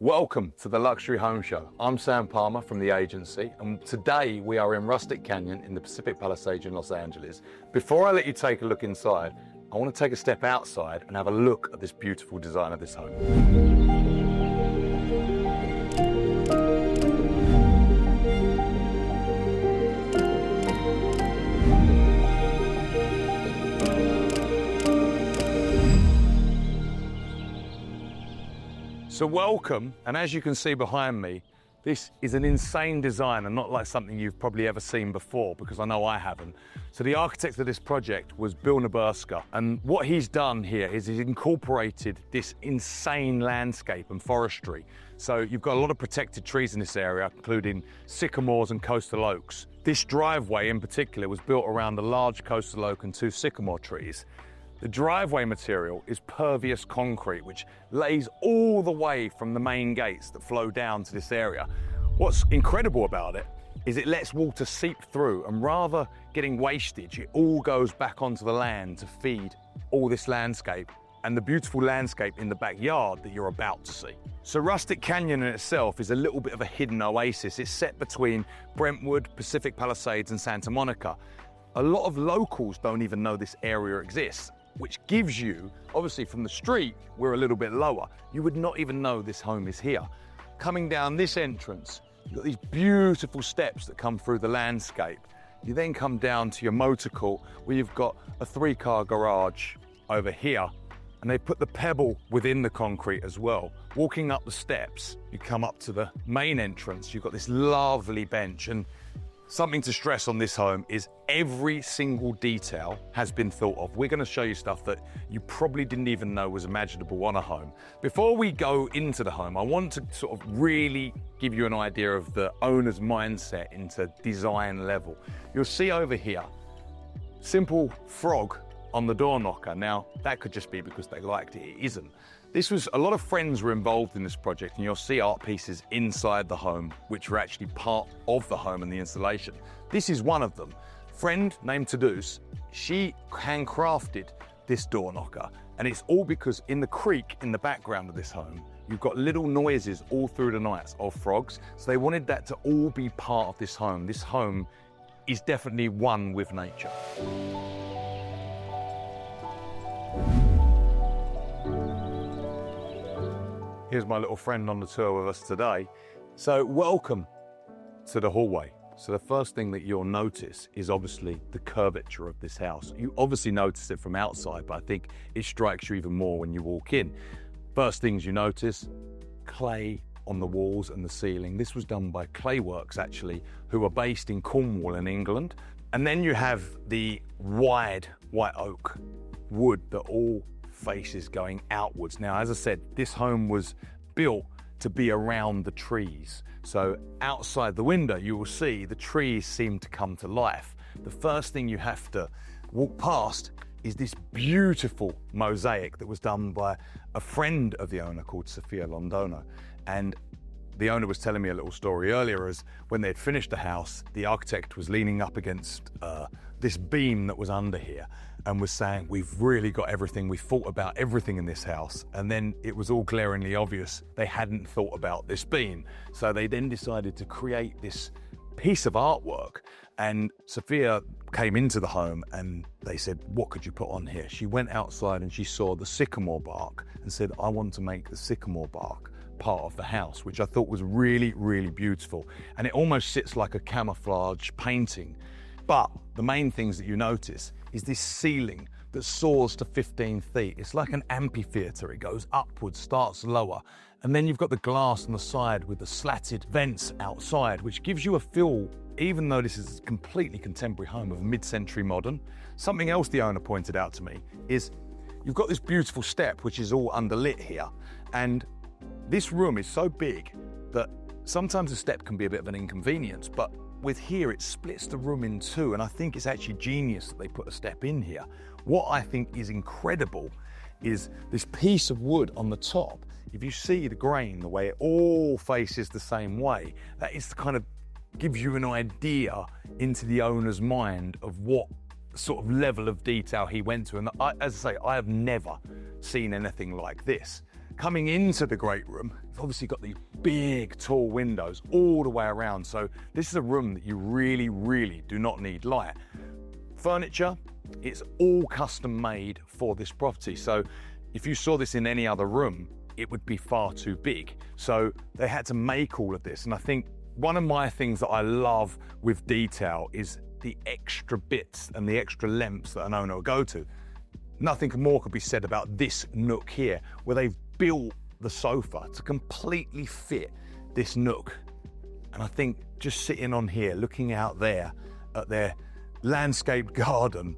Welcome to the Luxury Home Show. I'm Sam Palmer from the agency, and today we are in Rustic Canyon in the Pacific Palisades in Los Angeles. Before I let you take a look inside, I want to take a step outside and have a look at this beautiful design of this home. So welcome, and as you can see behind me, this is an insane design and not like something you've probably ever seen before, because I know I haven't. So the architect of this project was Bill Naberska, and what he's done here is he's incorporated this insane landscape and forestry. So you've got a lot of protected trees in this area, including sycamores and coastal oaks. This driveway in particular was built around a large coastal oak and 2 sycamore trees. The driveway material is pervious concrete, which lays all the way from the main gates that flow down to this area. What's incredible about it is it lets water seep through, and rather getting wastage, it all goes back onto the land to feed all this landscape and the beautiful landscape in the backyard that you're about to see. So Rustic Canyon in itself is a little bit of a hidden oasis. It's set between Brentwood, Pacific Palisades and Santa Monica. A lot of locals don't even know this area exists, which gives you, obviously from the street, we're a little bit lower. You would not even know this home is here. Coming down this entrance, you've got these beautiful steps that come through the landscape. You then come down to your motor court, where you've got a 3-car garage over here, and they put the pebble within the concrete as well. Walking up the steps, you come up to the main entrance, you've got this lovely bench, and something to stress on this home is every single detail has been thought of. We're going to show you stuff that you probably didn't even know was imaginable on a home. Before we go into the home, I want to sort of really give you an idea of the owner's mindset into design level. You'll see over here, simple frog on the door knocker. Now, that could just be because they liked it. It isn't. This was, a lot of friends were involved in this project, and you'll see art pieces inside the home, which were actually part of the home and the installation. This is one of them. Friend named Tadus, she handcrafted this door knocker, and it's all because in the creek in the background of this home, you've got little noises all through the nights of frogs. So they wanted that to all be part of this home. This home is definitely one with nature. Here's my little friend on the tour with us today. So welcome to the hallway. So the first thing that you'll notice is obviously the curvature of this house. You obviously notice it from outside, but I think it strikes you even more when you walk in. First things you notice, clay on the walls and the ceiling. This was done by Clayworks actually, who are based in Cornwall in England. And then you have the wide white oak wood that all faces going outwards. Now, as I said, this home was built to be around the trees. So outside the window, you will see the trees seem to come to life. The first thing you have to walk past is this beautiful mosaic that was done by a friend of the owner called Sophia Londono. And the owner was telling me a little story earlier, as when they had finished the house, the architect was leaning up against this beam that was under here and was saying, we've really got everything, we thought about everything in this house. And then it was all glaringly obvious they hadn't thought about this beam. So they then decided to create this piece of artwork. And Sophia came into the home and they said, what could you put on here? She went outside and she saw the sycamore bark and said, I want to make the sycamore bark part of the house, which I thought was really, really beautiful. And it almost sits like a camouflage painting. But the main things that you notice is this ceiling that soars to 15 feet. It's like an amphitheater. It goes upwards, starts lower. And then you've got the glass on the side with the slatted vents outside, which gives you a feel, even though this is a completely contemporary home of mid-century modern. Something else the owner pointed out to me is you've got this beautiful step, which is all underlit here. And this room is so big that sometimes the step can be a bit of an inconvenience, but with here, it splits the room in two, and I think it's actually genius that they put a step in here. What I think is incredible is this piece of wood on the top. If you see the grain, the way it all faces the same way, that is to kind of give you an idea into the owner's mind of what sort of level of detail he went to. And as I say, I have never seen anything like this. coming into the great room, you've obviously got these big, tall windows all the way around. So this is a room that you really, really do not need light. Furniture, it's all custom made for this property. So if you saw this in any other room, it would be far too big. So they had to make all of this. And I think one of my things that I love with detail is the extra bits and the extra lengths that an owner will go to. Nothing more could be said about this nook here, where they've built the sofa to completely fit this nook. And I think just sitting on here, looking out there at their landscaped garden,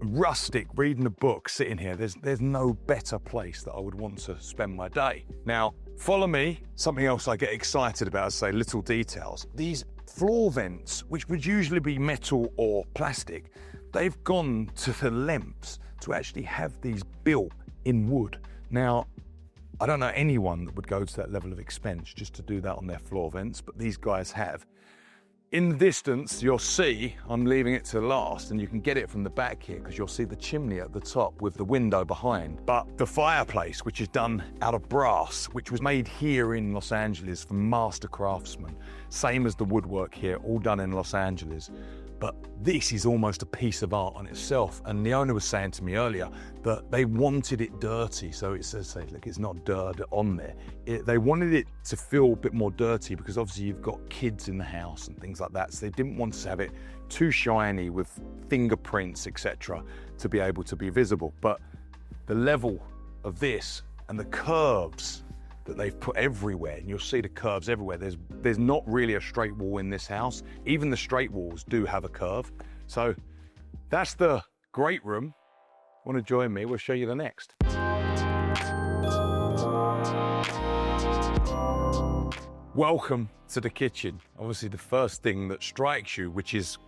rustic, reading a book, sitting here, there's no better place that I would want to spend my day. Now, follow me. Something else I get excited about, say little details. These floor vents, which would usually be metal or plastic, they've gone to the lengths to actually have these built in wood. Now, I don't know anyone that would go to that level of expense just to do that on their floor vents, but these guys have. In the distance, you'll see, I'm leaving it to last, and you can get it from the back here because you'll see the chimney at the top with the window behind. But the fireplace, which is done out of brass, which was made here in Los Angeles from master craftsmen, same as the woodwork here, all done in Los Angeles. But this is almost a piece of art on itself. And the owner was saying to me earlier that they wanted it dirty. So it says, look, it's not dirt on there. They wanted it to feel a bit more dirty because obviously you've got kids in the house and things like that. So they didn't want to have it too shiny with fingerprints, etc., to be able to be visible. But the level of this and the curves that they've put everywhere, and you'll see the curves everywhere. There's not really a straight wall in this house. Even the straight walls do have a curve. So that's the great room. Want to join me? We'll show you the next. Welcome to the kitchen. Obviously the first thing that strikes you, which is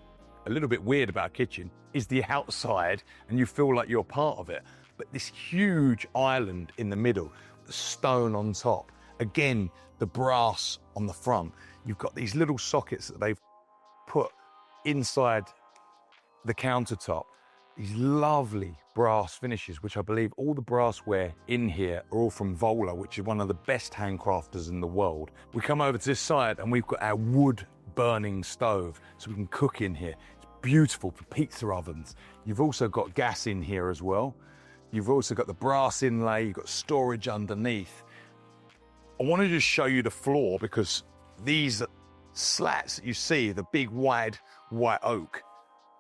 a little bit weird about a kitchen, is the outside, and you feel like you're part of it. But this huge island in the middle, the stone on top, again, the brass on the front. You've got these little sockets that they've put inside the countertop. These lovely brass finishes, which I believe all the brassware in here are all from Vola, which is one of the best handcrafters in the world. We come over to this side and we've got our wood burning stove, so we can cook in here. It's beautiful for pizza ovens. You've also got gas in here as well. You've also got the brass inlay, you've got storage underneath. I want to just show you the floor because these slats that you see, the big wide white oak,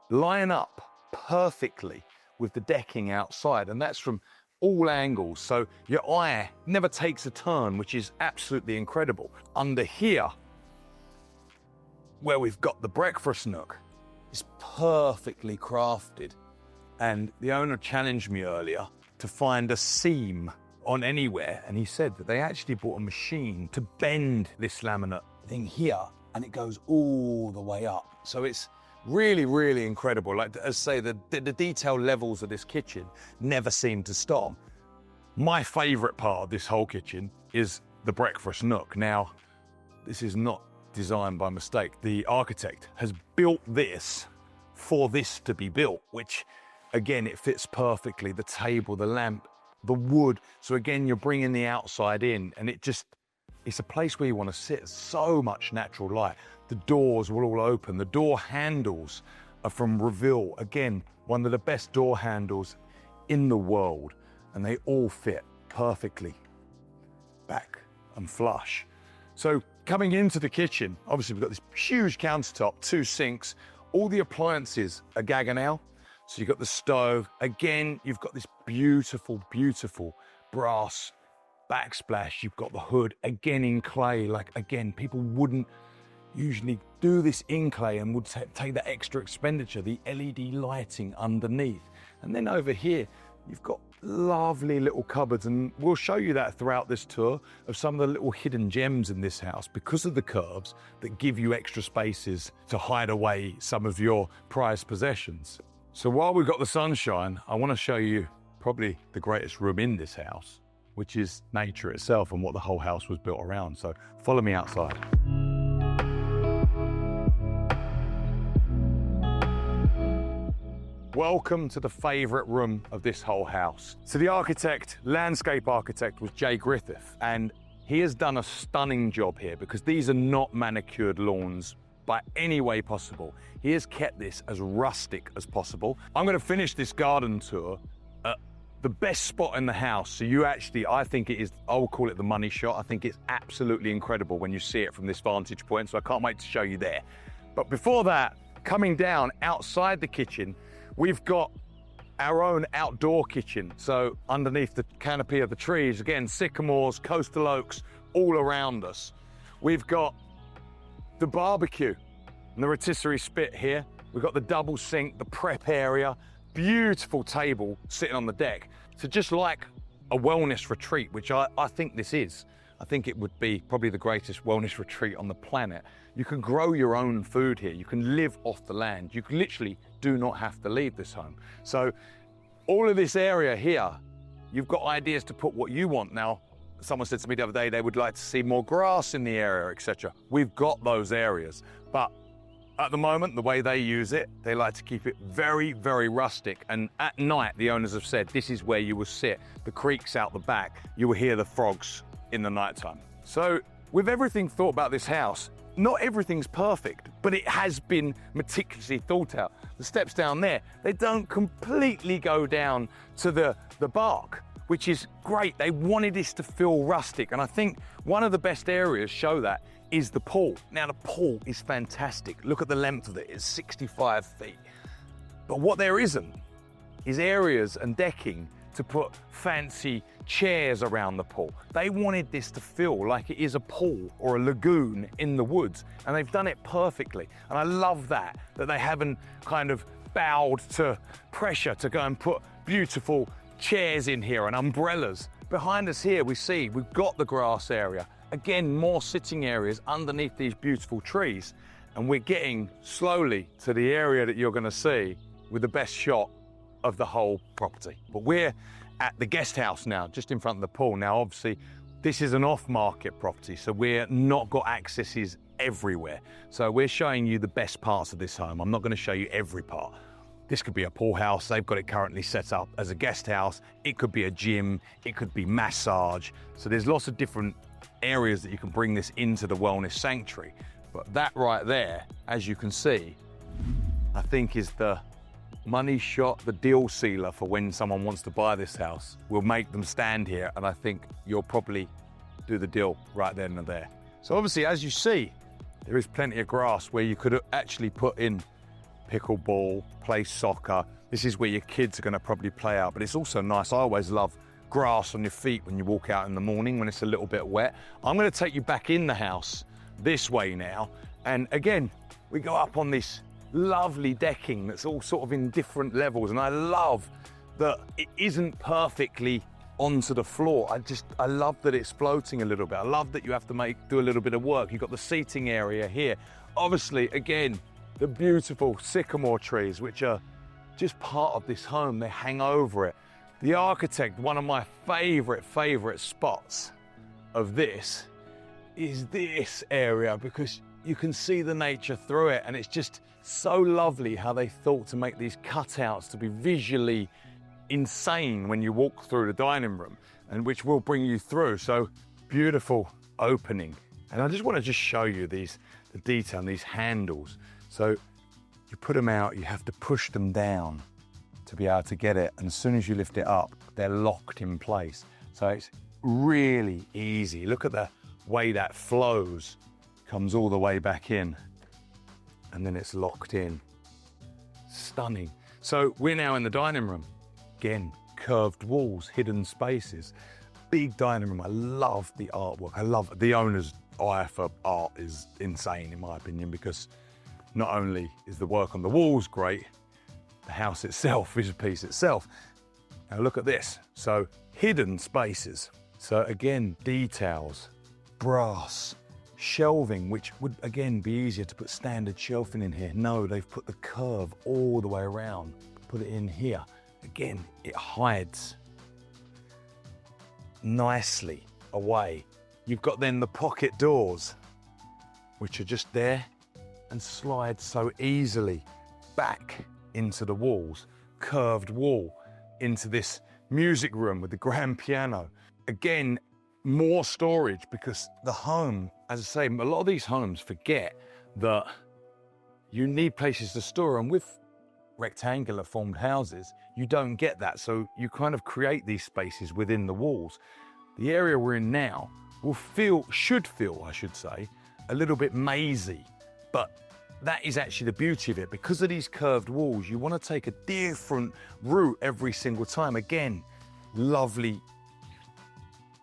line up perfectly with the decking outside, and that's from all angles. So your eye never takes a turn, which is absolutely incredible. Under here, where we've got the breakfast nook, is perfectly crafted. And the owner challenged me earlier to find a seam on anywhere. And he said that they actually bought a machine to bend this laminate thing here, and it goes all the way up. So it's really, really incredible. Like, as I say, the detail levels of this kitchen never seem to stop. My favorite part of this whole kitchen is the breakfast nook. Now, this is not designed by mistake. The architect has built this for this to be built, which again, it fits perfectly. The table, the lamp, the wood. So again, you're bringing the outside in, and it's a place where you want to sit. So much natural light. The doors will all open. The door handles are from Reville. Again, one of the best door handles in the world, and they all fit perfectly back and flush. So coming into the kitchen, obviously we've got this huge countertop, 2 sinks, all the appliances are Gaggenau. So you've got the stove. Again, you've got this beautiful, beautiful brass backsplash. You've got the hood, again in clay. Like, again, people wouldn't usually do this in clay and would take that extra expenditure, the LED lighting underneath. And then over here, you've got lovely little cupboards, and we'll show you that throughout this tour of some of the little hidden gems in this house because of the curves that give you extra spaces to hide away some of your prized possessions. So while we've got the sunshine, I want to show you probably the greatest room in this house, which is nature itself and what the whole house was built around. So follow me outside. welcome to the favorite room of this whole house. So the architect, landscape architect, was Jay Griffith, and he has done a stunning job here because these are not manicured lawns by any way possible. He has kept this as rustic as possible. I'm gonna finish this garden tour at the best spot in the house. So you actually, I think it is, I will call it the money shot. I think it's absolutely incredible when you see it from this vantage point. So I can't wait to show you there. But before that, coming down outside the kitchen, we've got our own outdoor kitchen. So underneath the canopy of the trees, again, sycamores, coastal oaks, all around us. We've got the barbecue and the rotisserie spit here. We've got the double sink, the prep area, beautiful table sitting on the deck. So just like a wellness retreat, which I think this is, I think it would be probably the greatest wellness retreat on the planet. You can grow your own food here. You can live off the land. You can literally do not have to leave this home. So all of this area here, you've got ideas to put what you want. Now, someone said to me the other day, they would like to see more grass in the area, etc. We've got those areas, but at the moment, the way they use it, they like to keep it very, very rustic. And at night, the owners have said, this is where you will sit. The creek's out the back. You will hear the frogs in the nighttime. So with everything thought about this house, not everything's perfect, but it has been meticulously thought out. The steps down there, they don't completely go down to the bark, which is great. They wanted this to feel rustic. And I think one of the best areas show that is the pool. Now the pool is fantastic. Look at the length of it, it's 65 feet. But what there isn't is areas and decking to put fancy chairs around the pool. They wanted this to feel like it is a pool or a lagoon in the woods, and they've done it perfectly. And I love that they haven't kind of bowed to pressure to go and put beautiful chairs in here and umbrellas. Behind us here, we've got the grass area. Again, more sitting areas underneath these beautiful trees. And we're getting slowly to the area that you're gonna see with the best shot of the whole property. But we're at the guest house now, just in front of the pool. Now, obviously, this is an off-market property, so we're not got accesses everywhere. So we're showing you the best parts of this home. I'm not gonna show you every part. This could be a pool house. They've got it currently set up as a guest house. It could be a gym. It could be massage. So there's lots of different areas that you can bring this into the wellness sanctuary. But that right there, as you can see, I think is the money shot, the deal sealer for when someone wants to buy this house. We'll make them stand here, and I think you'll probably do the deal right then and there. So obviously, as you see, there is plenty of grass where you could actually put in pickleball, play soccer. This is where your kids are going to probably play out, but it's also nice. I always love grass on your feet when you walk out in the morning when it's a little bit wet. I'm going to take you back in the house this way now, and again, we go up on this lovely decking that's all sort of in different levels, and I love that it isn't perfectly onto the floor. I love that it's floating a little bit. I love that you have to do a little bit of work. You've got the seating area here. Obviously, again, the beautiful sycamore trees, which are just part of this home. They hang over it. The architect, one of my favorite spots of this is this area, because you can see the nature through it, and it's just so lovely how they thought to make these cutouts to be visually insane when you walk through the dining room, and which will bring you through. So beautiful opening. And I just want to show you the detail on these handles. So you put them out, you have to push them down to be able to get it. And as soon as you lift it up, they're locked in place. So it's really easy. Look at the way that flows, comes all the way back in, and then it's locked in. Stunning. So we're now in the dining room. Again, curved walls, hidden spaces, big dining room. I love the artwork. I love the owner's eye for art is insane in my opinion, because not only is the work on the walls great, the house itself is a piece itself. Now look at this. So hidden spaces. So again, details, brass, shelving, which would again be easier to put standard shelving in here. No, they've put the curve all the way around, put it in here. Again, it hides nicely away. You've got then the pocket doors, which are just there and slide so easily back into the walls. curved wall into this music room with the grand piano. Again, more storage, because the home, as I say, a lot of these homes forget that you need places to store, and with rectangular formed houses, you don't get that. So you kind of create these spaces within the walls. The area we're in now should feel, I should say, a little bit mazy, but that is actually the beauty of it. Because of these curved walls, you want to take a different route every single time. Again, lovely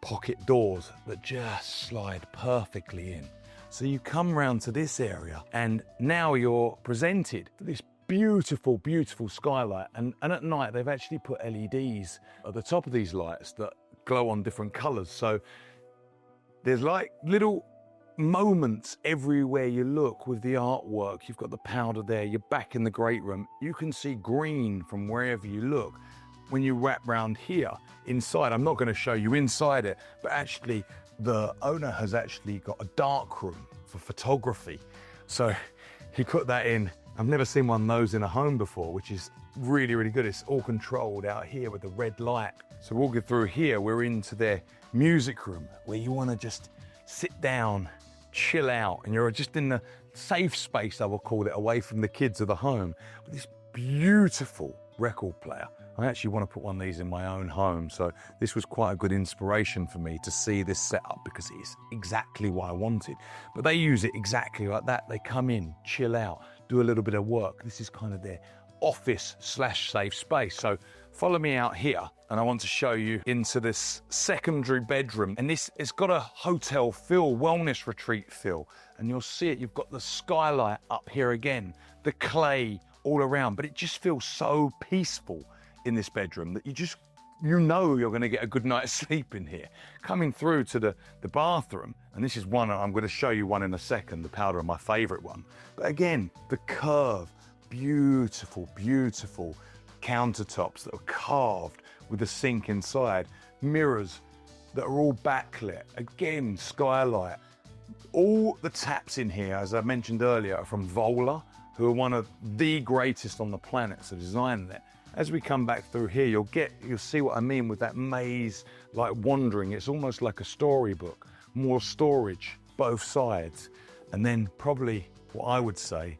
pocket doors that just slide perfectly in. So you come round to this area and now you're presented with this beautiful, beautiful skylight. And at night, they've actually put LEDs at the top of these lights that glow on different colors. So there's like little moments everywhere you look with the artwork. You've got the powder there, you're back in the great room. You can see green from wherever you look. When you wrap round here, inside, I'm not going to show you inside it, but actually the owner has actually got a dark room for photography. So he put that in. I've never seen one of those in a home before, which is really, really good. It's all controlled out here with the red light. So walking through here, we're into their music room where you want to just sit down, chill out, and you're just in the safe space, I will call it, away from the kids of the home, with this beautiful record player. I actually want to put one of these in my own home. So this was quite a good inspiration for me to see this setup, because it's exactly what I wanted. But they use it exactly like that. They come in, chill out, do a little bit of work. This is kind of their office / safe space. So follow me out here, and I want to show you into this secondary bedroom. And this has got a hotel feel, wellness retreat feel. And you'll see it, you've got the skylight up here again, the clay all around, but it just feels so peaceful in this bedroom that you know you're going to get a good night's sleep in here. Coming through to the bathroom, and this is one, I'm going to show you one in a second, the powder, my favorite one. But again, the curve, beautiful, beautiful countertops that are carved with the sink inside, mirrors that are all backlit, again, skylight. All the taps in here, as I mentioned earlier, are from Vola, who are one of the greatest on the planet to design it. As we come back through here, you'll see what I mean with that maze, like wandering. It's almost like a storybook, more storage, both sides. And then probably what I would say,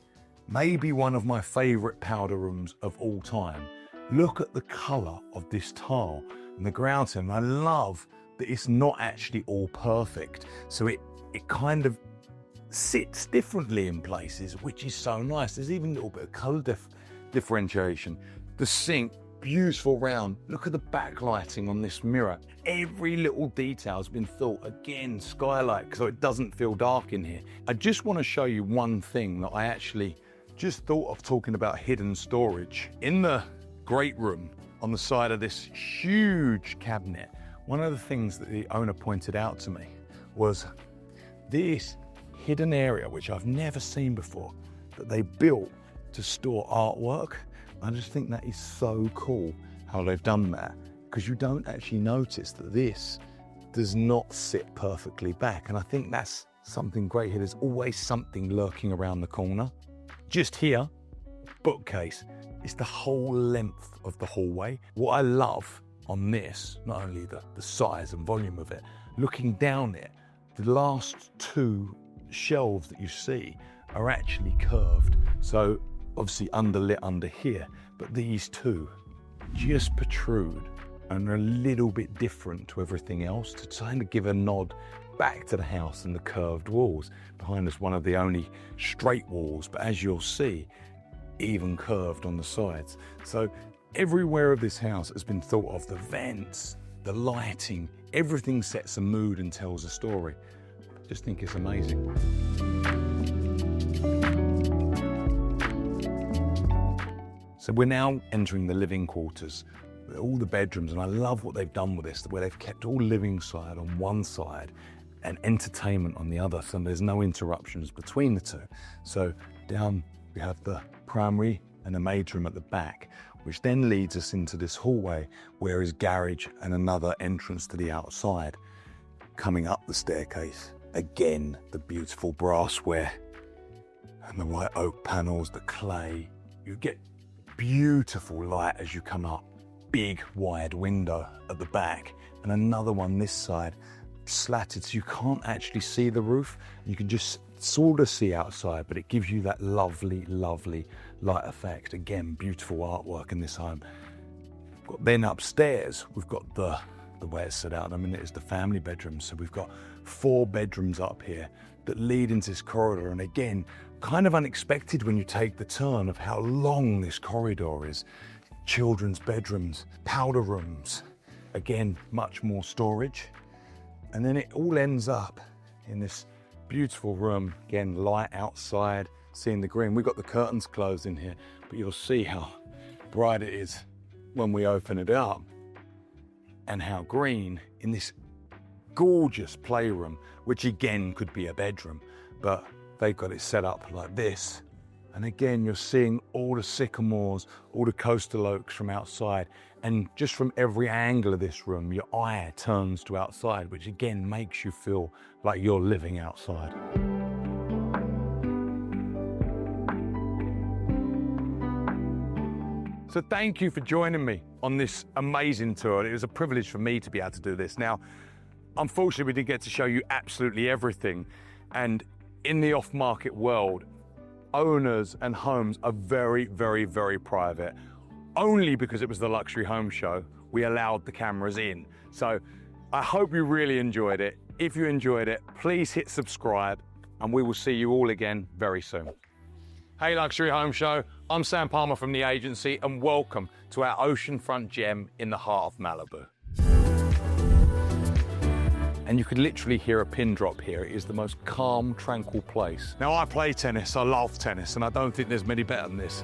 maybe one of my favorite powder rooms of all time. Look at the color of this tile and the ground tile. I love that it's not actually all perfect. So it kind of sits differently in places, which is so nice. There's even a little bit of color differentiation. The sink, beautiful round. Look at the backlighting on this mirror. Every little detail has been thought. Again, skylight, so it doesn't feel dark in here. I just want to show you one thing that I actually just thought of talking about hidden storage. In the great room, on the side of this huge cabinet, one of the things that the owner pointed out to me was this hidden area, which I've never seen before, that they built to store artwork. I just think that is so cool how they've done that, because you don't actually notice that this does not sit perfectly back. And I think that's something great here. There's always something lurking around the corner. Just here, bookcase. It's the whole length of the hallway. What I love on this, not only the size and volume of it, looking down it, the last two shelves that you see are actually curved. So obviously underlit under here, but these two just protrude and are a little bit different to everything else, to kind of give a nod back to the house and the curved walls. Behind us, one of the only straight walls, but as you'll see, even curved on the sides. So everywhere of this house has been thought of. The vents, the lighting, everything sets a mood and tells a story. I just think it's amazing. So we're now entering the living quarters, all the bedrooms, and I love what they've done with this, where they've kept all living side on one side and entertainment on the other, so there's no interruptions between the two. So down we have the primary and a maid room at the back, which then leads us into this hallway where is garage and another entrance to the outside. Coming up the staircase, again, the beautiful brassware and the white oak panels, the clay. You get beautiful light as you come up. Big wide window at the back, and another one this side, slatted so you can't actually see the roof. You can just sort of see outside, but it gives you that lovely, lovely light effect. Again, beautiful artwork in this home. Then upstairs, we've got the way it's set out in a minute is the family bedroom. So we've got 4 bedrooms up here that lead into this corridor. And again, kind of unexpected when you take the turn of how long this corridor is. Children's bedrooms, powder rooms, again, much more storage. And then it all ends up in this beautiful room. Again, light outside, seeing the green. We've got the curtains closed in here, but you'll see how bright it is when we open it up, and how green in this gorgeous playroom, which again could be a bedroom, but they've got it set up like this. And again, you're seeing all the sycamores, all the coastal oaks from outside. And just from every angle of this room, your eye turns to outside, which again makes you feel like you're living outside. So thank you for joining me on this amazing tour. It was a privilege for me to be able to do this. Now, unfortunately, we didn't get to show you absolutely everything. And in the off-market world, owners and homes are very, very, very private. Only because it was the luxury home show, we allowed the cameras in. So I hope you really enjoyed it. If you enjoyed it, please hit subscribe, and we will see you all again very soon. Hey Luxury Home Show, I'm Sam Palmer from the agency, and welcome to our oceanfront gem in the heart of Malibu. And you could literally hear a pin drop here. It is the most calm, tranquil place. Now I play tennis, I love tennis, and I don't think there's many better than this.